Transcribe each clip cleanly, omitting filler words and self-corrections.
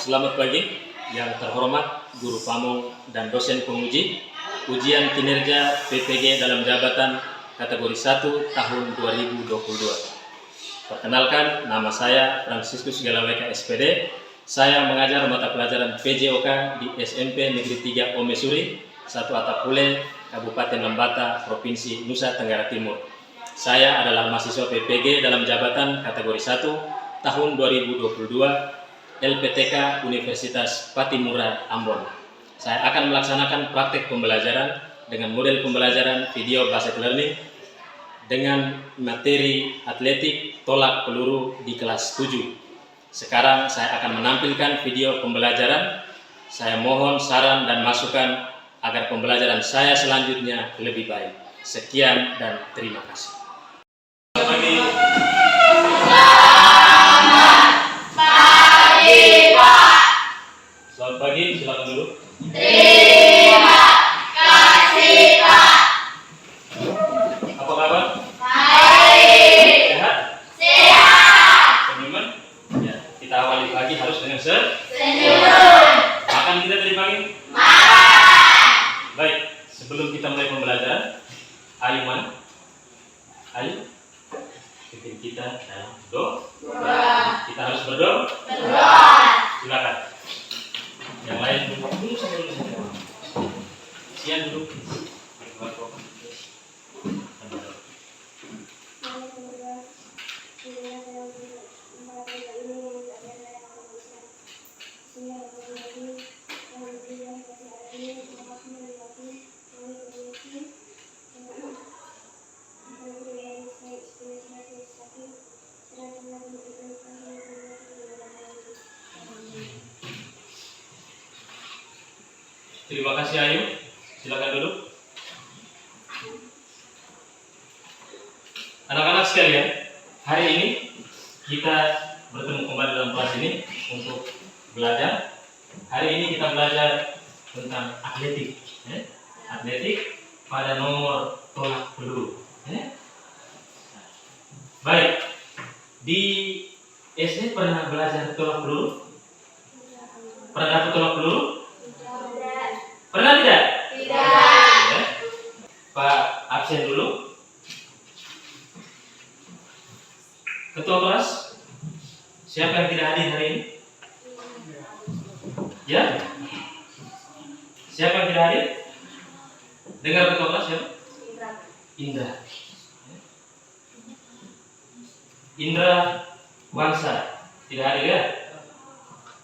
Selamat pagi yang terhormat Guru Pamong dan dosen penguji ujian kinerja PPG dalam jabatan kategori 1 tahun 2022. Perkenalkan, nama saya Franciscus Galaweka SPD. Saya mengajar mata pelajaran PJOK di SMP Negeri 3 Omesuri, Satu Atapule, Kabupaten Lembata, Provinsi Nusa Tenggara Timur. Saya adalah mahasiswa PPG dalam jabatan kategori 1 tahun 2022 LPTK Universitas Patimura, Ambon. Saya akan melaksanakan praktek pembelajaran dengan model pembelajaran video based learning dengan materi atletik tolak peluru di kelas 7. Sekarang saya akan menampilkan video pembelajaran. Saya mohon saran dan masukan agar pembelajaran saya selanjutnya lebih baik. Sekian dan terima kasih. Selamat pagi, silakan dulu. Terima kasih, Pak. Apa kabar? Baik. Sehat? Sehat. Teman-teman? Ya, kita awali pagi harus dengan Senyum. makan kita tadi pagi? Makan. Baik, sebelum kita mulai pembelajaran, ayo mana? Ayo. Pimpin kita dalam doa. Kita harus berdoa. Silakan. Yang lain dulu saja. Sian dulu. Terima kasih Ayu. Silakan duduk. Anak-anak sekalian, hari ini kita bertemu kembali dalam kelas ini untuk belajar. Hari ini kita belajar tentang atletik, atletik pada nomor tolak peluru. Baik, di SD pernah belajar tolak peluru? Pernah dapat tolak peluru? Pernah tidak? Tidak. Pak absen dulu. Ketua kelas, siapa yang tidak hadir hari ini? Ya? Siapa yang tidak hadir? Dengar ketua kelas siapa? Indra. Indra Wangsa tidak hadir ya?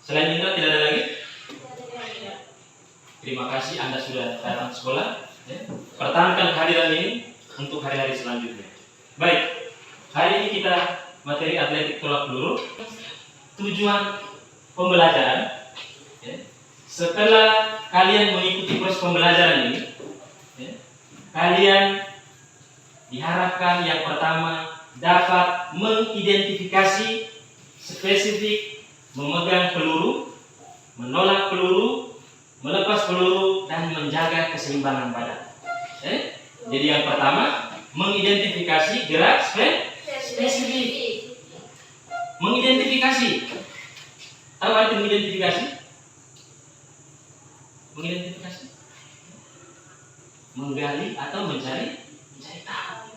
Selain Indra tidak ada lagi? Terima kasih Anda sudah datang ke sekolah. Pertahankan kehadiran ini untuk hari-hari selanjutnya. Baik, hari ini kita materi atletik tolak peluru. Tujuan pembelajaran, setelah kalian mengikuti proses pembelajaran ini, kalian diharapkan yang pertama dapat mengidentifikasi spesifik memegang peluru, menolak peluru, melepas peluru, dan menjaga keseimbangan badan. Jadi yang pertama, mengidentifikasi gerak spesifik. Mengidentifikasi. Tahu arti mengidentifikasi? Mengidentifikasi. Menggali atau mencari tahu.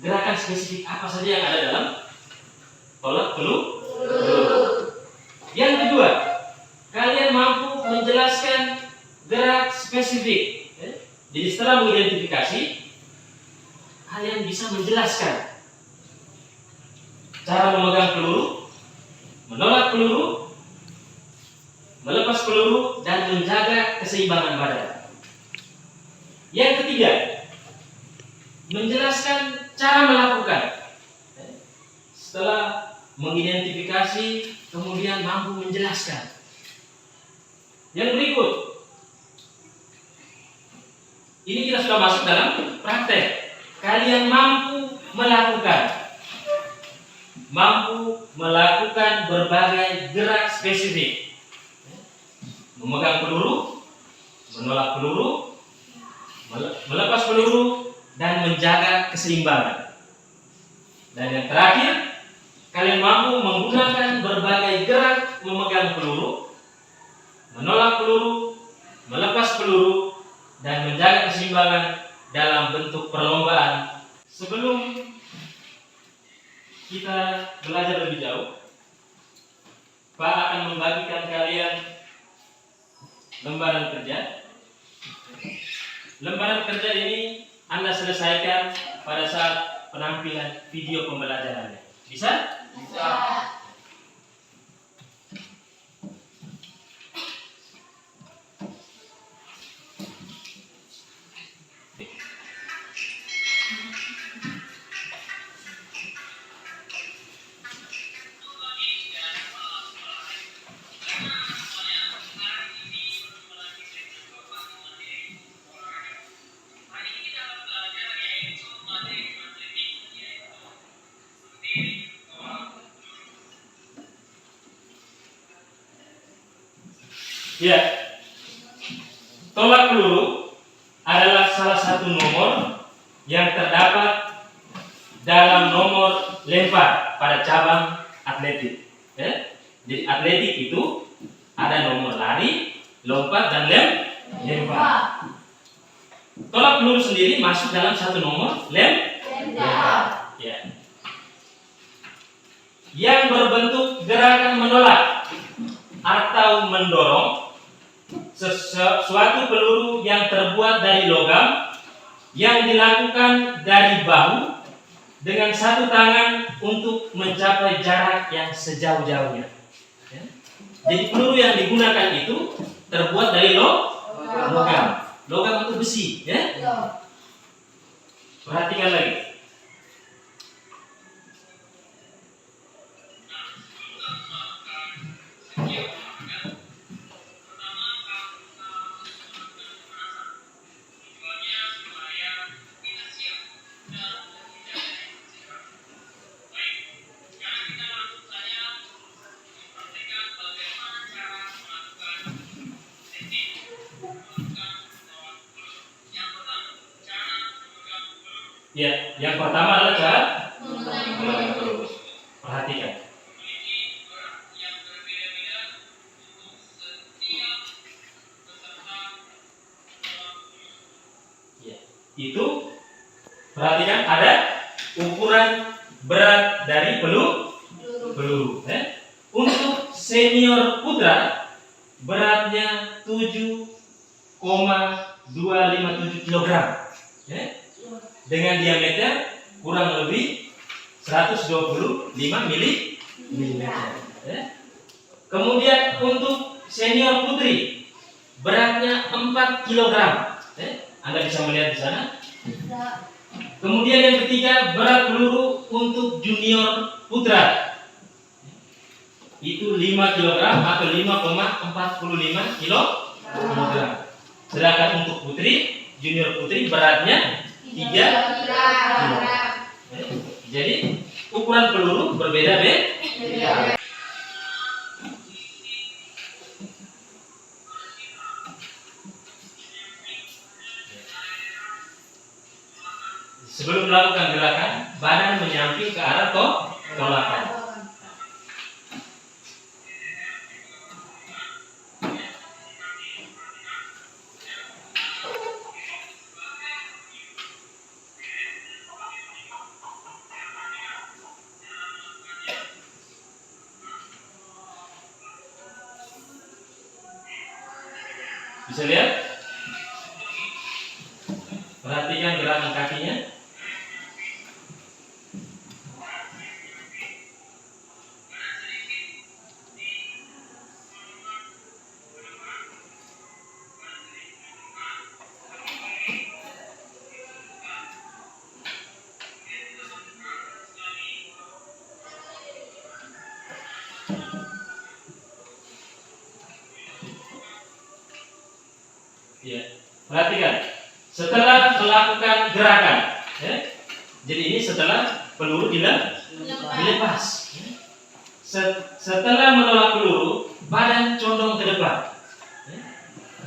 Gerakan spesifik apa saja yang ada dalam tolak peluru. Yang kedua, kalian mampu menjelaskan gerak spesifik. Jadi setelah mengidentifikasi, kalian bisa menjelaskan cara memegang peluru, menolak peluru, melepas peluru, dan menjaga keseimbangan badan. Yang ketiga, menjelaskan cara melakukan. Setelah mengidentifikasi, kemudian mampu menjelaskan. Yang berikut, ini kita sudah masuk dalam praktek. Kalian mampu melakukan berbagai gerak spesifik, memegang peluru, menolak peluru, melepas peluru, dan menjaga keseimbangan. Dan yang terakhir, kalian mampu menggunakan berbagai gerak memegang peluru menolak peluru, melepas peluru, dan menjaga keseimbangan dalam bentuk perlombaan. Sebelum kita belajar lebih jauh, Pak akan membagikan kalian lembaran kerja. Lembaran kerja ini Anda selesaikan pada saat penampilan video pembelajarannya. Bisa? Bisa. Ya, tolak peluru adalah salah satu nomor yang terdapat dalam nomor lempar pada cabang atletik. Ya. Jadi atletik itu ada nomor lari, lompat, dan lempar. Tolak peluru sendiri masuk dalam satu nomor lempar. Ya. Yang berbentuk gerakan menolak atau mendorong suatu peluru yang terbuat dari logam yang dilakukan dari bahu dengan satu tangan untuk mencapai jarak yang sejauh-jauhnya. Ya. Jadi peluru yang digunakan itu terbuat dari logam. Logam itu besi. Ya. Perhatikan lagi. Ya, yang pertama adalah cara menggunakan peluru. Perhatikan. Ya, itu perhatikan ada ukuran berat dari peluru. Ya. Untuk senior putra beratnya 7,257 kg. Ya. Dengan diameter kurang lebih 125 mm. Ya. Kemudian untuk senior putri beratnya 4 kg. Ya. Anda bisa melihat di sana. Kemudian yang ketiga, berat peluru untuk junior putra itu 5 kg atau 5,45 kg. Sedangkan untuk putri, junior putri beratnya 3 kg. Jadi ukuran peluru berbeda-beda. Sebelum melakukan gerakan, badan menyamping ke arah tolakan. Bisa lihat? Perhatikan gerakan kakinya. Ya, perhatikan. Setelah melakukan gerakan, ya, jadi ini setelah peluru dilepas. Ya. Setelah menolak peluru, badan condong ke depan. Ya.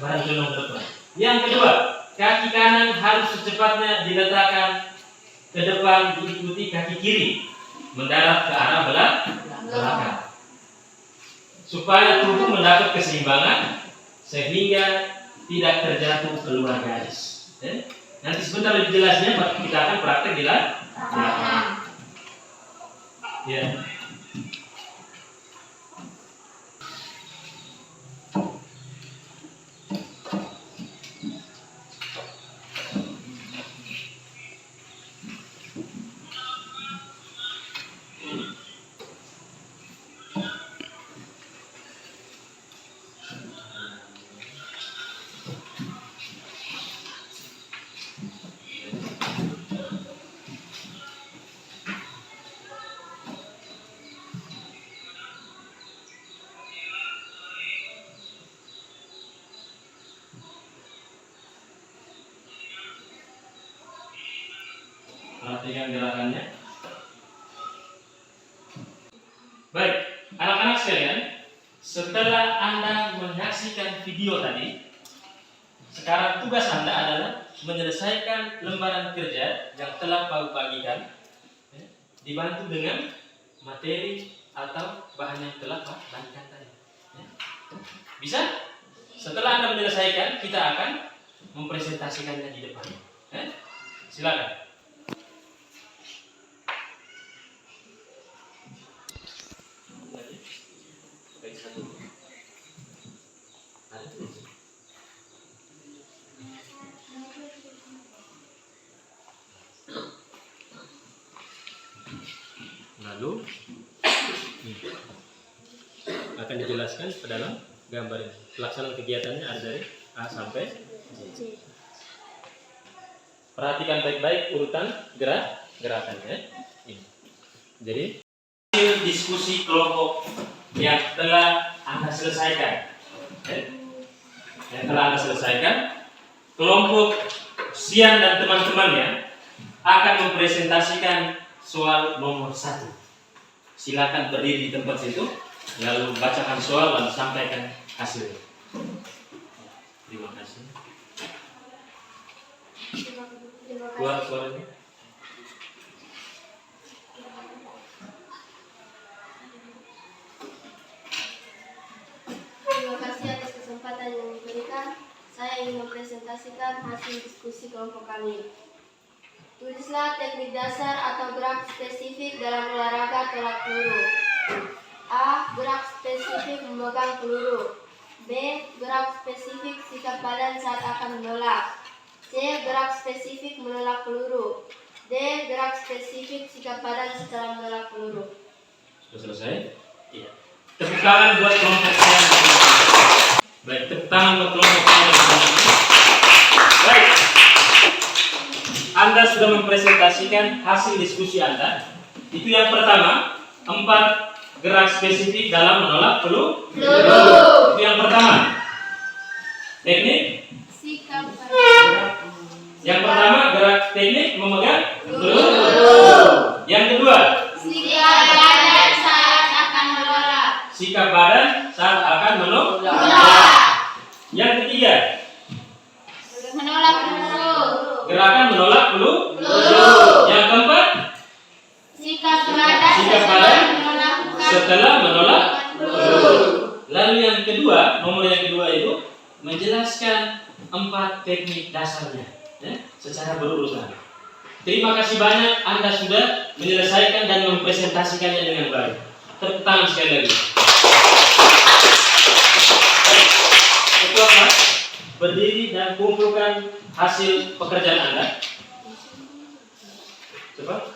Badan condong ke depan. Yang kedua, kaki kanan harus secepatnya diletakkan ke depan, diikuti kaki kiri mendarat ke arah belakang, supaya tubuh mendapat keseimbangan sehingga tidak terjatuh keluar garis. Nanti sebentar lebih jelasnya kita akan praktek di lapangan. Ya. Perhatikan gerakannya. Baik, anak-anak sekalian, setelah Anda menyaksikan video tadi, sekarang tugas Anda adalah menyelesaikan lembaran kerja yang telah Pak bagikan, dibantu dengan materi atau bahan yang telah Pak bagikan tadi. Bisa? Setelah Anda menyelesaikan, kita akan mempresentasikannya di depan. Silakan. Lalu akan dijelaskan ke dalam gambar ini. Pelaksanaan kegiatannya ada dari A sampai Z. Perhatikan baik-baik urutan gerakannya. Ini. Jadi hasil diskusi kelompok yang telah Anda selesaikan. Yang telah Anda selesaikan, kelompok Sian dan teman-temannya akan mempresentasikan soal nomor 1. Silakan berdiri di tempat situ, lalu bacakan soal dan sampaikan hasilnya. Terima kasih. Keluar suaranya. Terima kasih atas kesempatan yang diberikan. Saya ingin mempresentasikan hasil diskusi kelompok kami. Tulislah teknik dasar atau gerak spesifik dalam olahraga tolak peluru. A. Gerak spesifik memegang peluru. B. Gerak spesifik sikap badan saat akan menolak. C. Gerak spesifik menolak peluru. D. Gerak spesifik sikap badan setelah menolak peluru. Sudah selesai? Iya. Tepuk tangan buat kelompok Sian. Baik, tepuk tangan buat kelompok Sian. Baik. Anda sudah mempresentasikan hasil diskusi Anda. Itu yang pertama, 4 gerak spesifik dalam menolak peluru. Itu yang pertama. Teknik. Sikap badan. Yang pertama gerak teknik memegang peluru. Yang kedua, Sikap badan saat akan menolak. sikap badan saat akan menolak. Yang ketiga, Menolak peluru. gerakan menolak peluru. Yang keempat, Sikap badan sikap badan melakukan setelah menolak peluru. Lalu yang kedua, nomor yang kedua itu menjelaskan 4 teknik dasarnya, secara berurutan. Terima kasih banyak, Anda sudah menyelesaikan dan mempresentasikannya dengan baik. Tepuk tangan sekali lagi. Ketua kelas, berdiri dan kumpulkan hasil pekerjaan Anda. Coba.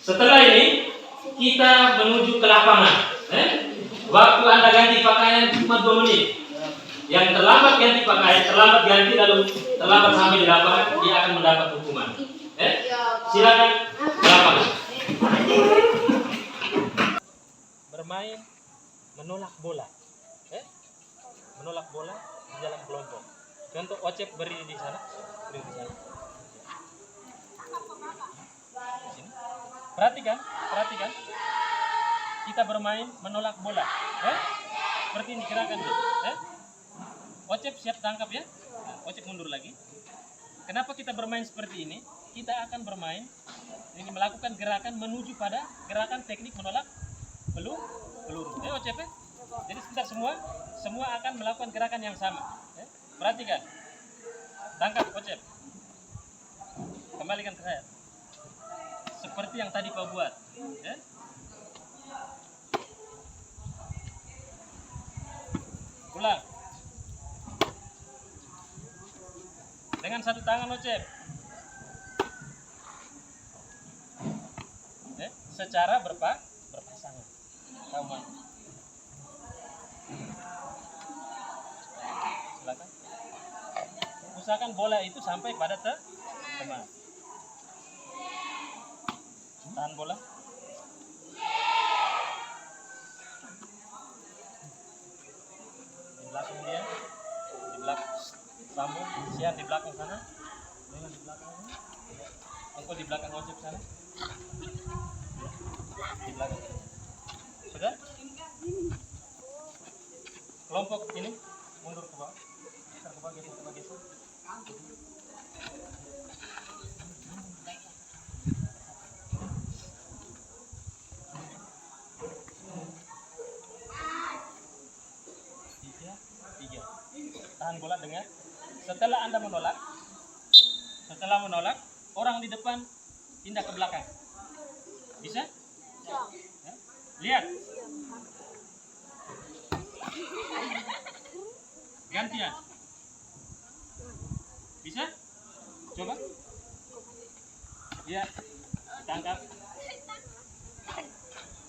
Setelah ini kita menuju ke lapangan. Waktu Anda ganti pakaian cuma 2 menit. Yang terlambat ganti pakaian, terlambat ganti lalu terlambat sampai di lapangan, dia akan mendapat hukuman. Silakan ke lapangan. Bermain menolak bola. Menolak bola di dalam kelompok. Contoh Ocep berdiri di sana. Berdiri di sana. Di sini. Perhatikan. Kita bermain menolak bola. Seperti ini gerakan. Ocep siap tangkap ya. Nah, Ocep mundur lagi. Kenapa kita bermain seperti ini? Kita akan bermain ini melakukan gerakan menuju pada gerakan teknik menolak peluru. Ocep ya. Jadi sebentar semua akan melakukan gerakan yang sama. Ya. Perhatikan. Tangkap Ocep. Kembalikan ke saya. Seperti yang tadi kau buat. Ya. Ulang. Dengan satu tangan Ocep. Ya. Secara berpasangan. Kau mau. Silakan. Usahakan bola itu sampai pada teman. Tahan bola. Di belakang dia, di belakang sambung, Sian di belakang sana, dengan di belakang ini, Engkau di belakang Ocep sana, di belakang. Sudah? Kelompok ini mundur ke bawah, geser ke bawah, geser ke bawah, geser. Tiga. Tahan bola dengan setelah Anda menolak, orang di depan pindah ke belakang. Bisa? Ya. Lihat. Gantian. Bisa? Coba. Ya. Tangkap.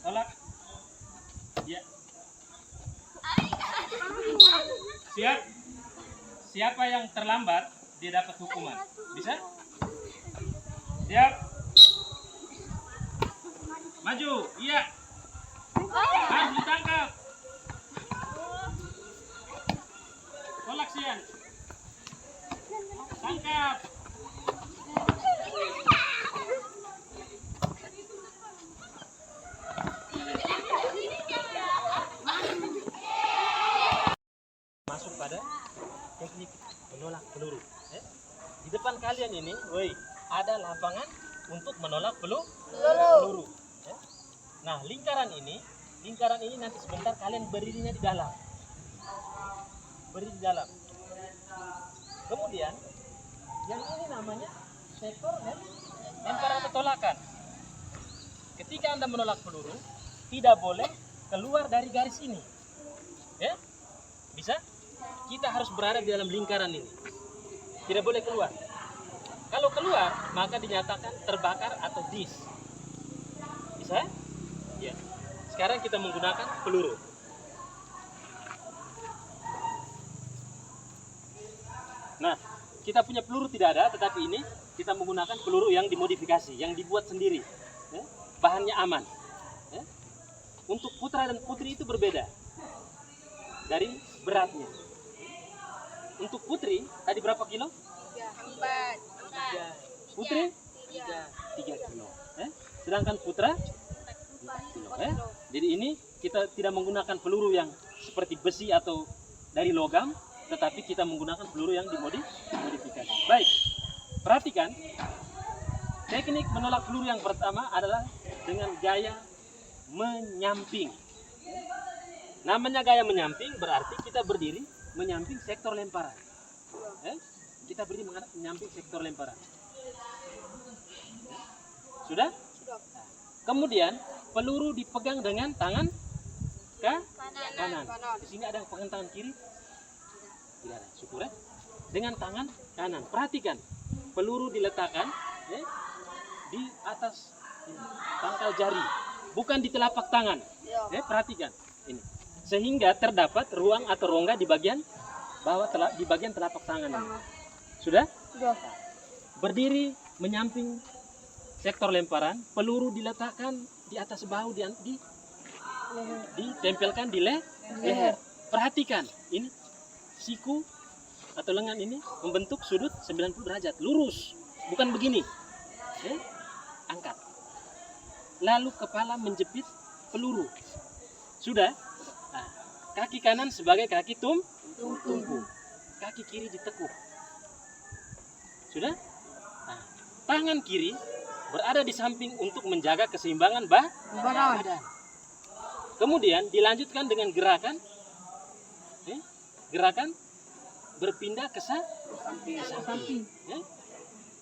Tolak. Ya. Siap. Siapa yang terlambat dia dapat hukuman. Bisa? Siap. Maju. Iya. Harus ditangkap. Tolak Sian. Tangkap. Masuk pada teknik menolak peluru. Di depan kalian ini, ada lapangan untuk menolak peluru. Nah, lingkaran ini nanti sebentar kalian berdirinya di dalam. Berdiri di dalam. Kemudian, yang ini namanya sektor lemparan atau tolakan. Ketika Anda menolak peluru, tidak boleh keluar dari garis ini. Ya? Bisa? Kita harus berada di dalam lingkaran ini. Tidak boleh keluar. Kalau keluar, maka dinyatakan terbakar atau dis. Bisa? Ya. Sekarang kita menggunakan peluru. Nah, kita punya peluru tidak ada, tetapi ini kita menggunakan peluru yang dimodifikasi, yang dibuat sendiri. Ya. Bahannya aman. Ya. Untuk putra dan putri itu berbeda dari beratnya. Untuk putri, tadi berapa kilo? 4. Putri? 3 kilo. Sedangkan putra? 4 kilo. Jadi ini kita tidak menggunakan peluru yang seperti besi atau dari logam, tetapi kita menggunakan peluru yang dimodifikasi. Baik, perhatikan. Teknik menolak peluru yang pertama adalah dengan gaya menyamping. Namanya gaya menyamping berarti kita berdiri menyamping sektor lemparan. Kita berdiri menyamping sektor lemparan. Sudah? Kemudian peluru dipegang dengan tangan kanan. Di sini ada yang pegang tangan kiri? Tidak ada. Syukur ya. Dengan tangan kanan. Perhatikan, peluru diletakkan di atas pangkal jari, bukan di telapak tangan. Perhatikan ini. Sehingga terdapat ruang atau rongga di bagian bawah di bagian telapak tangan ini. Sudah? Sudah. Berdiri menyamping sektor lemparan, peluru diletakkan di atas bahu, ditempelkan di leher. Perhatikan, ini siku atau lengan ini membentuk sudut 90 derajat, lurus, bukan begini. Angkat. Lalu kepala menjepit peluru. Sudah? Nah, kaki kanan sebagai kaki tumpu. Kaki kiri ditekuk. Sudah? Nah, tangan kiri berada di samping untuk menjaga keseimbangan badan. Kemudian dilanjutkan dengan gerakan gerakan berpindah ke samping. Ya.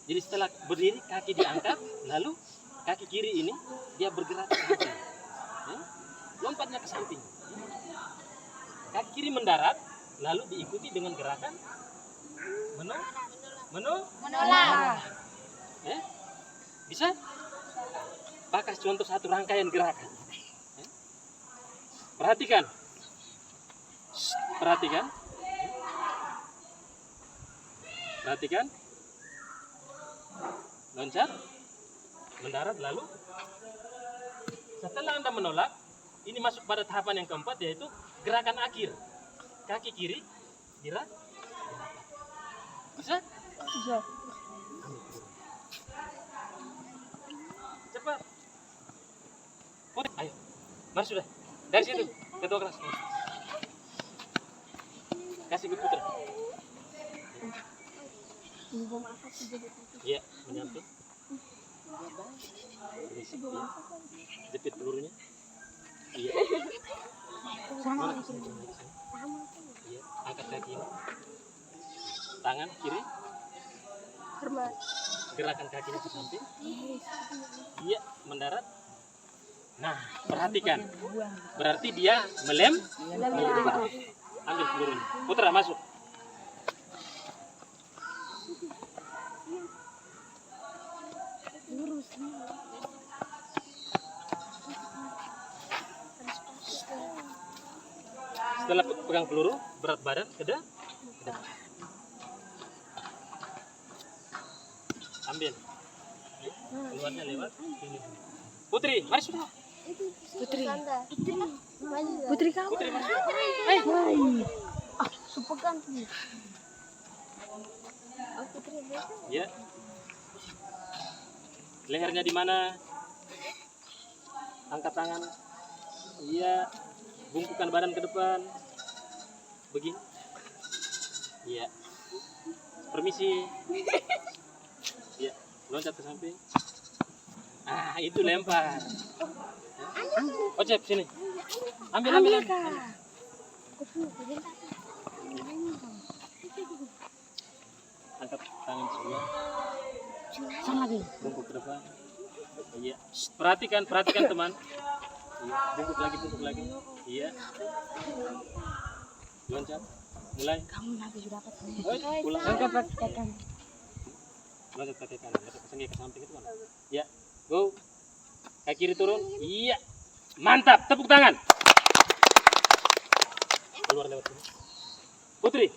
Jadi setelah berdiri kaki diangkat, lalu kaki kiri ini dia bergerak ke samping. Ya. Lompatnya ke samping. Kaki kiri mendarat, lalu diikuti dengan gerakan Menolak. Ya. Bisa? Pakai contoh satu rangkaian gerakan. Ya. Perhatikan. Perhatikan. Perhatikan. Loncat. Mendarat lalu. Setelah Anda menolak, ini masuk pada tahapan yang keempat, yaitu gerakan akhir. Kaki kiri gerak. Bisa? Bisa. Cepat. Put, ayo. Mari sudah. Dari situ, ketua kelas. Kasih ke Putra. Iya, menyatu. Jepit pelurunya. Iya. Mana? Iya, angkat kaki ini. Tangan kiri. Gerakan kakinya ke samping. Iya, mendarat. Nah, perhatikan. Berarti dia melem. Ambil pelurunya. Putra masuk. Setelah pegang peluru, berat badan ke depan. Ambil. Keluarnya lewat sini. Putri, mari sudah. Putri kamu. Putri masuk. Supekan. Ya. Lehernya di mana? Angkat tangan. Iya. Bungkukan badan ke depan. Begini. Iya. Permisi. Iya. Loncat ke samping. Ah, itu lempar. Ocep sini. Ambil. Angkat tangan sebelah. Bungkuk ke depan. Iya. Perhatikan teman. Iya. Bungkuk lagi. Iya. Loncat. Mulai. Kamu nanti sudah dapat. Ulang. Angkat praktekan. Loncat kaki kanan. Kesengge ke samping itu mana? Ya. Go. Kaki kiri turun. Iya. Mantap. Tepuk tangan. Keluar lewat sini. Putri.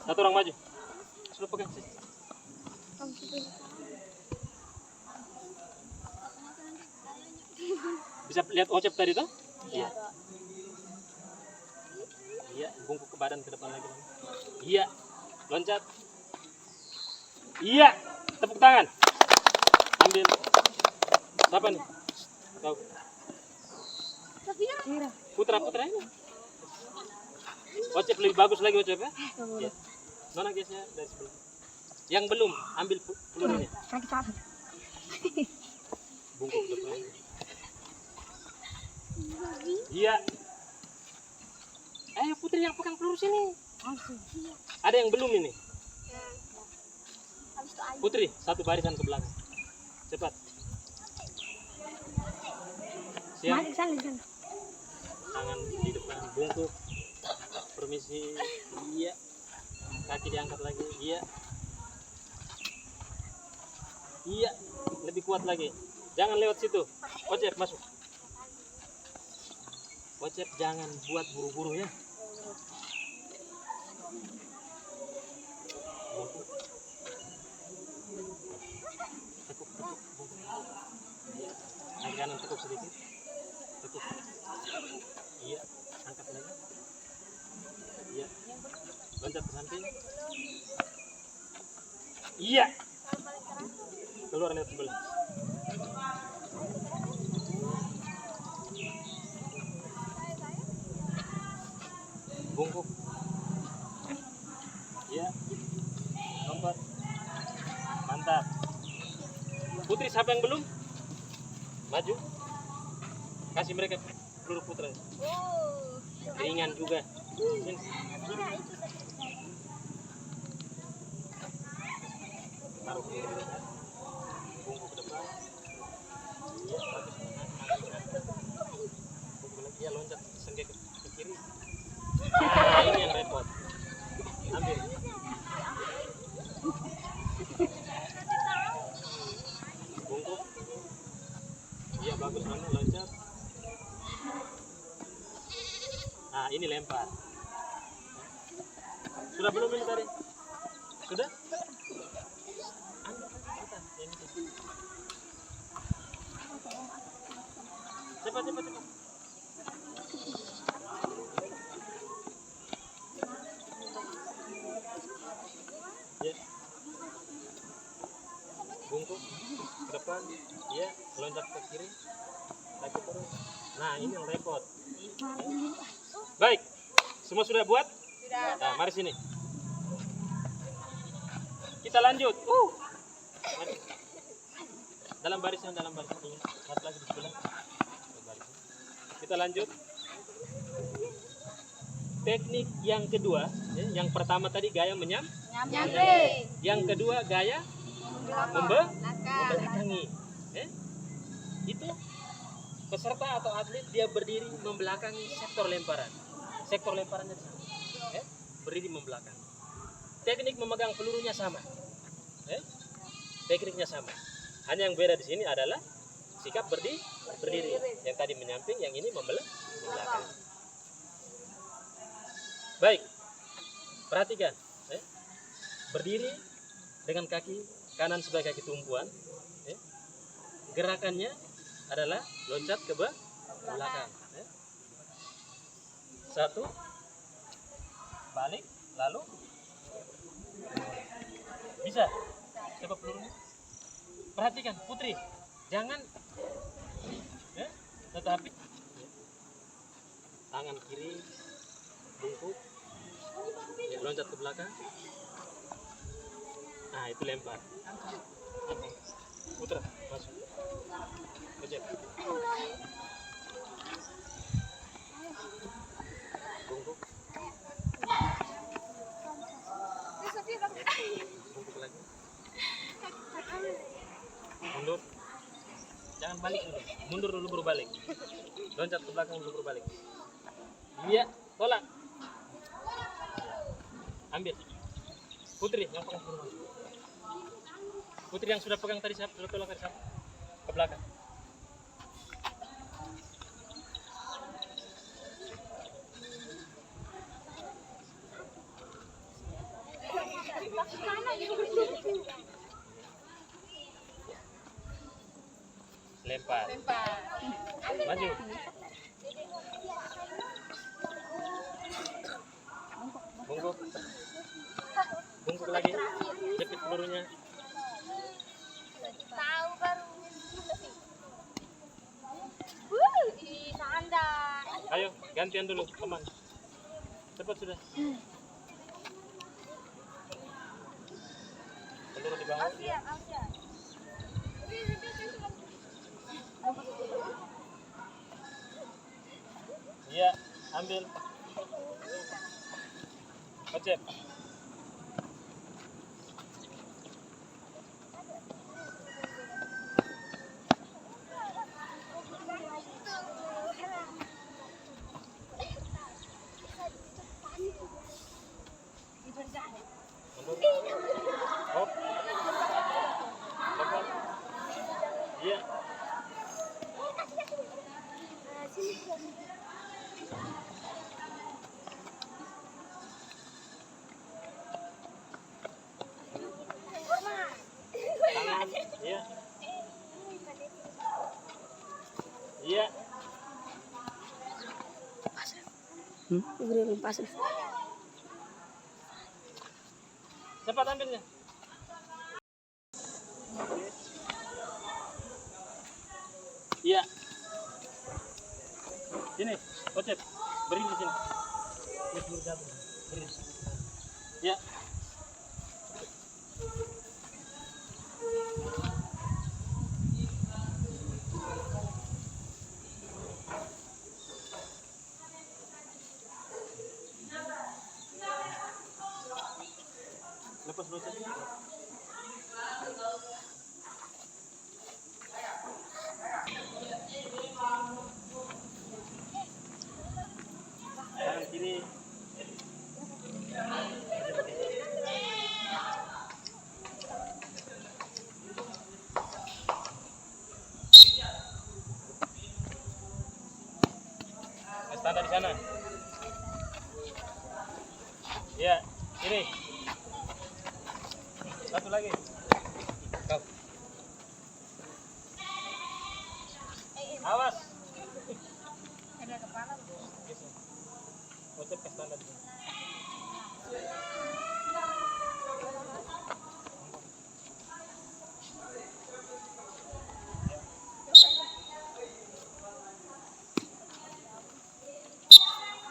Satu orang maju. Sudah pegang sih. Bisa lihat Ocep tadi tuh? Iya. Iya, bungkuk ke badan ke depan lagi. Iya. Loncat. Iya. Tepuk tangan. Ambil. Siapa nih? Kau. Putra ini. Ocep lebih bagus lagi Ocep ya? Iya. Nona guysnya dari sebelah. Yang belum, ambil pelurunya. Bungkuk ke depan. Iya. Ayo Putri yang pegang peluru sini. Ada yang belum ini? Putri, satu barisan ke belakang. Cepat. Siap. Tangan di depan, bungkuk. Permisi. Iya. Kaki diangkat lagi. Iya. Iya. Lebih kuat lagi. Jangan lewat situ. Ocep masuk. Ocep jangan buat buru-buru ya. Tekuk, bungkuk. Kaki kanan tekuk sedikit. Tekuk. Iya, angkat lagi. Iya. Loncat ke samping. Iya. Keluar lewat sebelah. Bungkuk. Iya. Lompat. Mantap. Putri, siapa yang belum? Maju. Kasih mereka peluru putra. Ringan juga. Sini. Taruh peluru. Bungkuk ke depan. Ya, bagus. Bungkuk lagi, ya loncat senggak ke kiri. Nah, ini yang repot. Ambil. Bungkuk. Iya bagus, kamu loncat. Nah ini lempar. Sudah belum ini tadi? Sudah? Cepat, cepat, cepat. Ya. Bungkuk ke depan, ya, loncat ke kiri, lagi terus. Nah ini yang repot. Baik, semua sudah buat? Sudah. Nah, mari sini. Kita lanjut. Mari. Dalam barisan, dalam barisan. Satu lagi di sebelah. Kita lanjut. Teknik yang kedua, ya, yang pertama tadi gaya Nyampe. yang kedua gaya membelakangi. Itu peserta atau atlet dia berdiri membelakangi sektor lemparan. Sektor lemparannya sama. Berdiri membelakang. Teknik memegang pelurunya sama. Tekniknya sama. Hanya yang beda di sini adalah sikap berdiri. Yang tadi menyamping, yang ini membelakang. Baik. Perhatikan. Berdiri dengan kaki kanan sebagai kaki tumpuan. Gerakannya adalah loncat ke belakang. Satu, balik, lalu bisa. Coba pelurunya. Perhatikan, Putri, jangan, tetapi tangan kiri bungkuk, loncat ke belakang. Nah itu lempar. Putra, masuk. Kejap. Bungkuk. Bungkuk lagi. Mundur. Jangan balik dulu. Mundur dulu baru balik. Loncat ke belakang dulu baru balik. Iya, tolak. Ambil. Putri yang pegang dulu. Putri yang sudah pegang tadi siapa? Sudah tolak tadi siapa? Ke belakang. Lempar. Maju. Bungkuk. Bungkuk lagi. Jepit pelurunya. Tahu baru. Sandal. Ayo, gantian dulu, teman. Cepat sudah. Peluru di bawah. Iya, ambil. Kocep. Hop. Cepat. Iya. Tangan. Iya. Iya. Cepat ambilnya. Iya. Sini, Kocep. Beri di sini. Beri. Ya. Tanda di sana. Ya, ini. Satu lagi. Kau. Awas. Ada kepala. Ucap ke standar.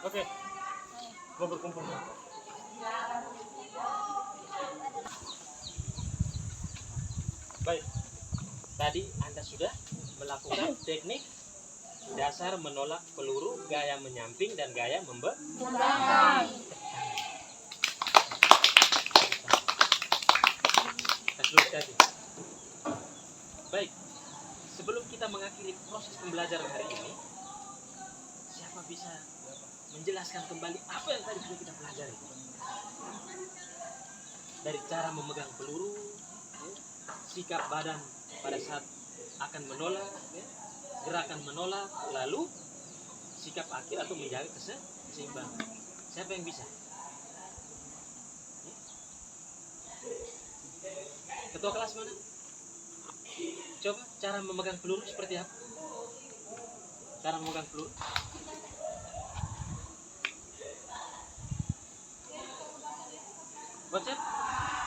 Oke. Mau berkumpul. Baik. Tadi Anda sudah melakukan teknik dasar menolak peluru, gaya menyamping dan gaya Membangkang. tadi. Baik. Sebelum kita mengakhiri proses pembelajaran hari ini, siapa bisa menjelaskan kembali apa yang tadi sudah kita pelajari? Dari cara memegang peluru, ya, sikap badan pada saat akan menolak, ya, gerakan menolak, lalu sikap akhir atau menjaga keseimbangan. Siapa yang bisa? Ketua kelas mana? Coba cara memegang peluru seperti apa? Cara memegang peluru? Bocet,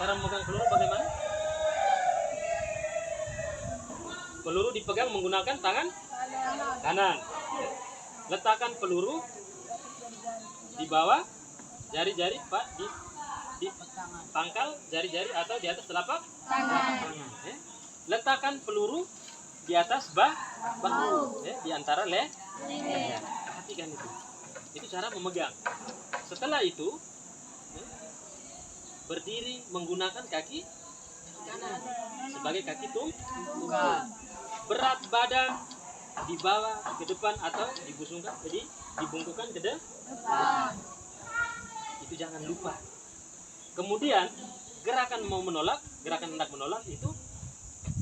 cara memegang peluru bagaimana? Peluru dipegang menggunakan tangan kanan. Letakkan peluru di bawah jari-jari Pak di pangkal jari-jari atau di atas telapak tangan. Ya. Letakkan peluru di atas bahu, ya, di antara leher. Perhatikan itu. Itu cara memegang. Setelah itu, ya, berdiri menggunakan kaki kanan sebagai kaki tunggal. Berat badan dibawa ke depan atau dibungkukkan ke depan. Itu jangan lupa. Kemudian gerakan mau menolak, gerakan hendak menolak itu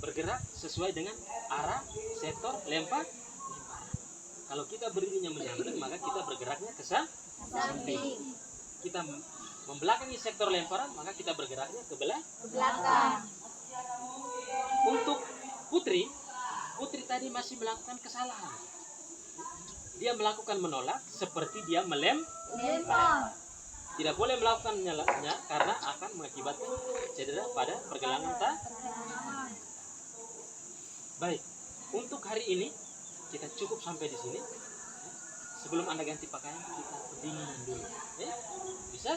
bergerak sesuai dengan arah sektor lemparan. Kalau kita berdirinya menyamping, maka kita bergeraknya ke samping. Kita membelakangi sektor lemparan, maka kita bergeraknya ke belakang. Untuk Putri tadi masih melakukan kesalahan. Dia melakukan menolak seperti dia melempar. Tidak boleh melakukannya karena akan mengakibatkan cedera pada pergelangan tangan. Baik, untuk hari ini kita cukup sampai di sini. Sebelum Anda ganti pakaian, kita pendingin dulu. Ya? Bisa?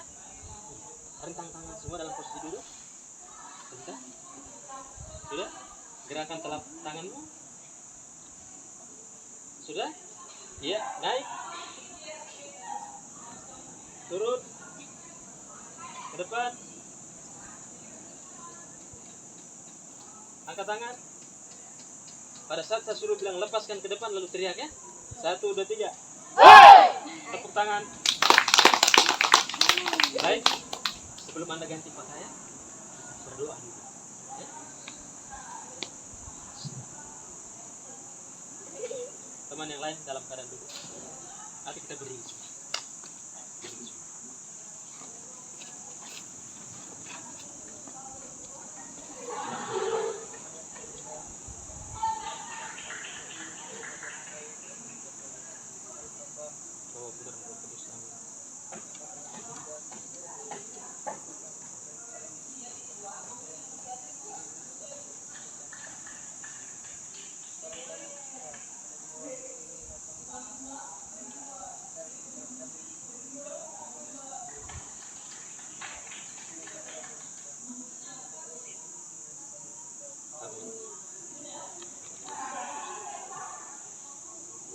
Rentang tangan semua dalam posisi duduk. Bentar. Sudah? Gerakan telapak tanganmu. Sudah? Iya, naik. Turun. Ke depan. Angkat tangan. Pada saat saya suruh bilang lepaskan ke depan, lalu teriak ya. 1, 2, 3. Tepuk tangan. Baik. Sebelum Anda ganti pakaian, berdoa dulu. Ya. Teman yang lain dalam keadaan duduk. Nanti kita berdiri.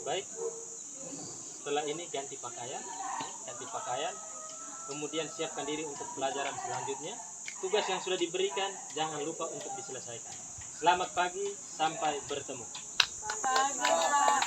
Baik, setelah ini ganti pakaian, kemudian siapkan diri untuk pelajaran selanjutnya. Tugas yang sudah diberikan jangan lupa untuk diselesaikan. Selamat pagi, sampai bertemu. Pagi, Pak.